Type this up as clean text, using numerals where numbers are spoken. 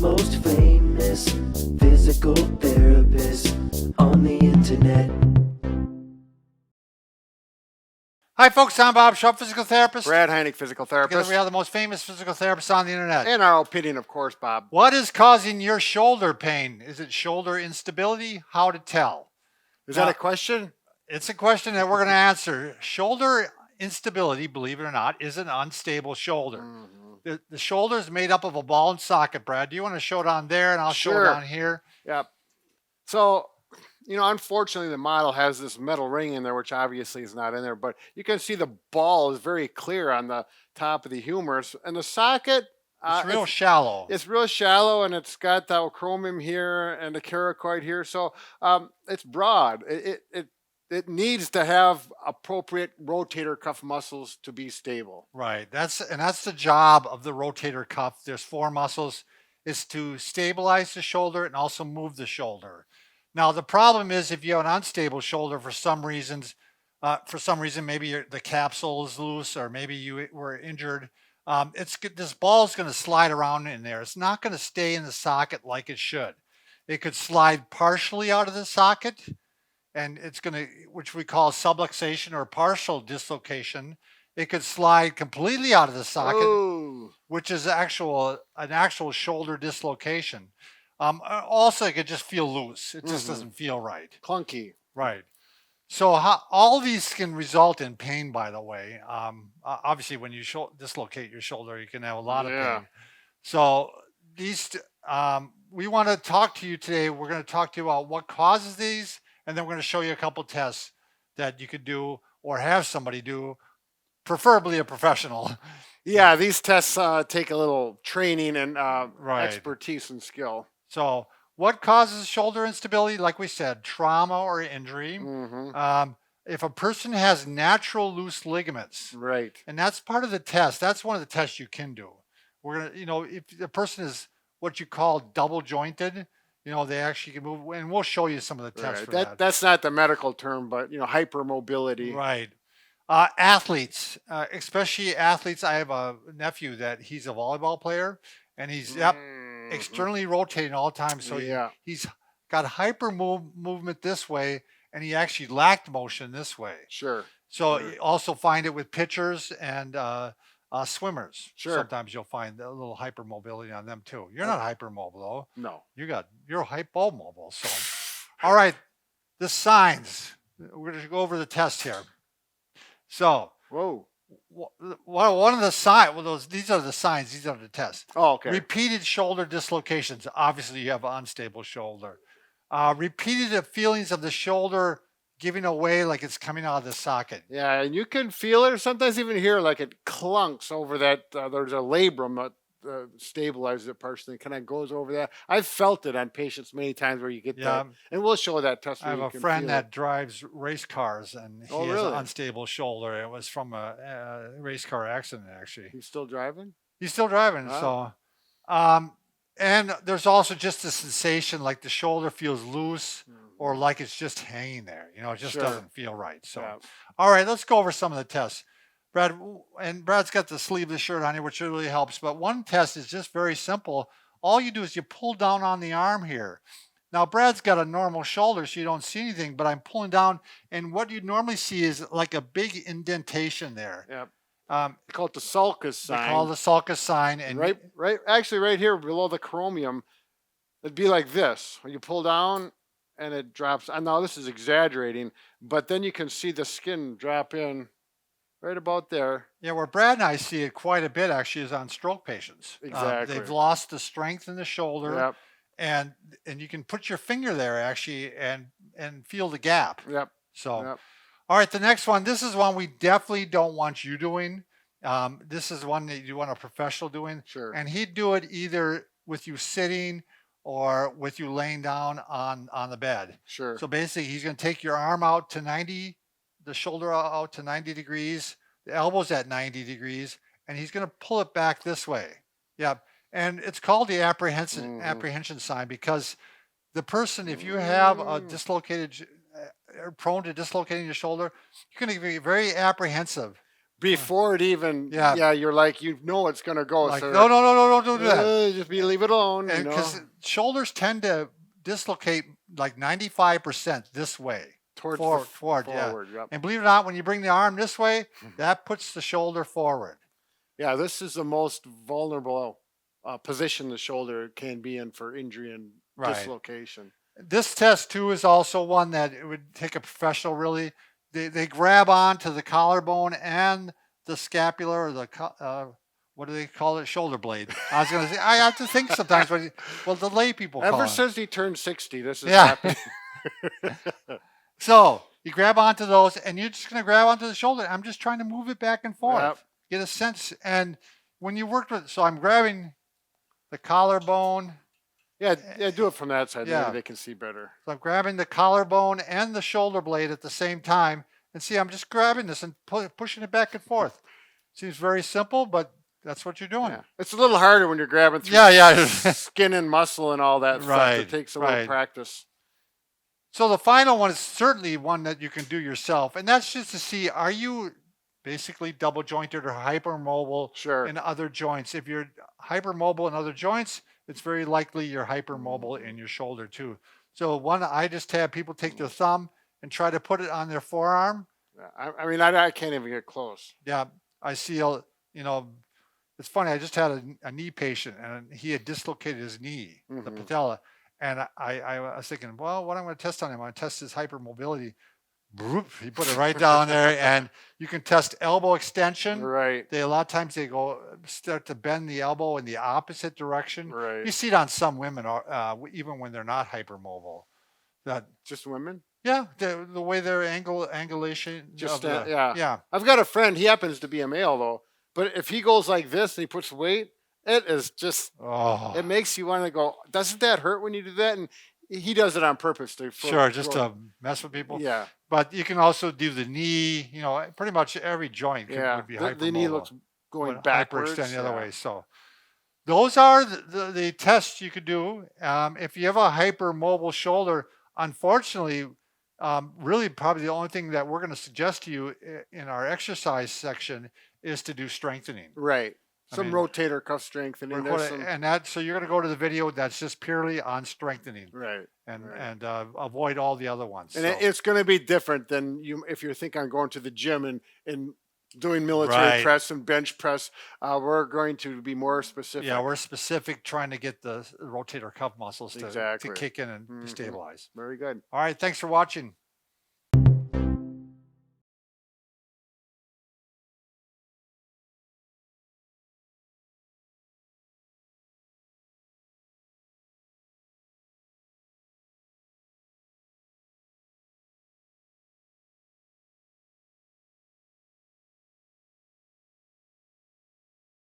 most famous physical therapists on the internet. Hi folks, I'm Bob Shaw, physical therapist. Brad Heineck, physical Together therapist. we are the most famous physical therapists on the internet. In our opinion, of course, Bob. What is causing your shoulder pain? Is it shoulder instability? How to tell? Is that a question? It's a question that we're going to answer. Shoulder instability, believe it or not, is an unstable shoulder. Mm-hmm. The shoulder is made up of a ball and socket, Brad. Do you want to show it on there and I'll show it on here? Yep. So, unfortunately, the model has this metal ring in there, which obviously is not in there, but you can see the ball is very clear on the top of the humerus. And the socket, it's real shallow. It's real shallow, and it's got the chromium here and the caracoid here. So it's broad. It needs to have appropriate rotator cuff muscles to be stable. Right. That's the job of the rotator cuff. There's 4 muscles. Is to stabilize the shoulder and also move the shoulder. Now the problem is if you have an unstable shoulder for some reason, maybe the capsule is loose or maybe you were injured. This ball is going to slide around in there. It's not going to stay in the socket like it should. It could slide partially out of the socket, and it's going to, which we call subluxation or partial dislocation. It could slide completely out of the socket, which is an actual shoulder dislocation. Also, it could just feel loose. It just doesn't feel right. Clunky. Right. So all these can result in pain, by the way. Obviously, when you dislocate your shoulder, you can have a lot of pain. So we want to talk to you today. We're going to talk to you about what causes these, and then we're going to show you a couple tests that you could do or have somebody do, preferably a professional. Yeah, these tests take a little training and expertise and skill. So what causes shoulder instability? Like we said, trauma or injury. If a person has natural loose ligaments. Right. And that's part of the test. That's one of the tests you can do. We're going to, if the person is what you call double jointed, they actually can move, and we'll show you some of the tests for that. That's not the medical term, but, hypermobility. Right. Athletes, especially athletes. I have a nephew that he's a volleyball player, and he's externally rotating all the time. So he's got hyper movement this way, and he actually lacked motion this way. Sure. So you also find it with pitchers and swimmers. Sure. Sometimes you'll find a little hypermobility on them too. You're not hypermobile though. No. You're hypomobile. So, all right, the signs. We're going to go over the test here. So, one of the signs, these are the signs, these are the tests. Oh, okay. Repeated shoulder dislocations. Obviously, you have an unstable shoulder. Repeated feelings of the shoulder giving away like it's coming out of the socket. Yeah, and you can feel it, or sometimes even hear like it clunks over that. There's a labrum that stabilizes it partially, kind of goes over that. I've felt it on patients many times where you get that, and we'll show that test. I have a friend that drives race cars, and he has an unstable shoulder. It was from a race car accident, actually. He's still driving? He's still driving, so... and there's also just a sensation like the shoulder feels loose or like it's just hanging there. It just doesn't feel right. So, all right, let's go over some of the tests. Brad's got the sleeveless shirt on here, which really helps. But one test is just very simple. All you do is you pull down on the arm here. Now, Brad's got a normal shoulder, so you don't see anything, but I'm pulling down, and what you normally see is like a big indentation there. Yep. They call it the sulcus sign. They call it the sulcus sign. And actually right here below the chromium, it'd be like this. When you pull down and it drops. And now this is exaggerating, but then you can see the skin drop in right about there. Yeah, where Brad and I see it quite a bit actually is on stroke patients. Exactly. They've lost the strength in the shoulder. Yep. And you can put your finger there actually and feel the gap. Yep. So, all right, the next one. This is one we definitely don't want you doing. This is one that you want a professional doing. Sure. And he'd do it either with you sitting or with you laying down on the bed. Sure. So basically, he's going to take your arm out to 90, the shoulder out to 90 degrees, the elbow's at 90 degrees, and he's going to pull it back this way. Yep. And it's called the apprehension sign because the person, if you have a dislocated, prone to dislocating your shoulder, you're going to be very apprehensive. before it even, Yeah. you're like, you know it's gonna go. Like, So no, no, no, no, don't do that. just leave it alone. You know, Because shoulders tend to dislocate like 95% this way. towards Forward, yeah. forward. Yep. And believe it or not, when you bring the arm this way, that puts the shoulder forward. Yeah, this is the most vulnerable position the shoulder can be in for injury and Right. dislocation. This test too is also one that it would take a professional really. They grab onto the collarbone and the scapula or the what do they call it? Shoulder blade. I was going to say, I have to think sometimes. Well, the lay people call Ever it. since he turned 60, this is Yeah. happening. So you grab onto those and you're just going to grab onto the shoulder. I'm just trying to move it back and forth. Yep. Get a sense. And when you work with, so I'm grabbing the collarbone. Yeah, do it from that side. Yeah. Maybe they can see better. So I'm grabbing the collarbone and the shoulder blade at the same time. And see, I'm just grabbing this and pushing it back and forth. Seems very simple, but that's what you're doing. Yeah. It's a little harder when you're grabbing through Yeah. skin and muscle and all that stuff. Right, It takes a little right. practice. So the final one is certainly one that you can do yourself. And that's just to see, are you basically double jointed or hypermobile Sure. in other joints? If you're hypermobile in other joints, it's very likely you're hypermobile in your shoulder too. So one, I just have people take their thumb and try to put it on their forearm. I mean, I can't even get close. Yeah, I see, it's funny. I just had a knee patient and he had dislocated his knee, the patella. And I was thinking, well, what I'm going to test on him, I'm going to test his hypermobility. Boop, he put it right down there, and you can test elbow extension. Right. A lot of times they start to bend the elbow in the opposite direction. Right. You see it on some women, even when they're not hypermobile. That Just women? yeah, the way their angulation. Just yeah. yeah. I've got a friend. He happens to be a male though, but if he goes like this and he puts weight, it is just. Oh. It makes you want to go. Doesn't that hurt when you do that? And he does it on purpose to. Sure, just to mess with people. Yeah. But you can also do the knee. Pretty much every joint would be hypermobile. The knee looks going backwards. Hyperextend the other way. So those are the tests you could do. If you have a hypermobile shoulder, unfortunately, really probably the only thing that we're going to suggest to you in our exercise section is to do strengthening. Right. Some rotator cuff strengthening. So you're going to go to the video that's just purely on strengthening. Right. And avoid all the other ones. And it's going to be different than if you're thinking on going to the gym and doing military press and bench press. We're going to be more specific. Yeah, we're specific, trying to get the rotator cuff muscles to kick in and stabilize. Very good. All right, thanks for watching.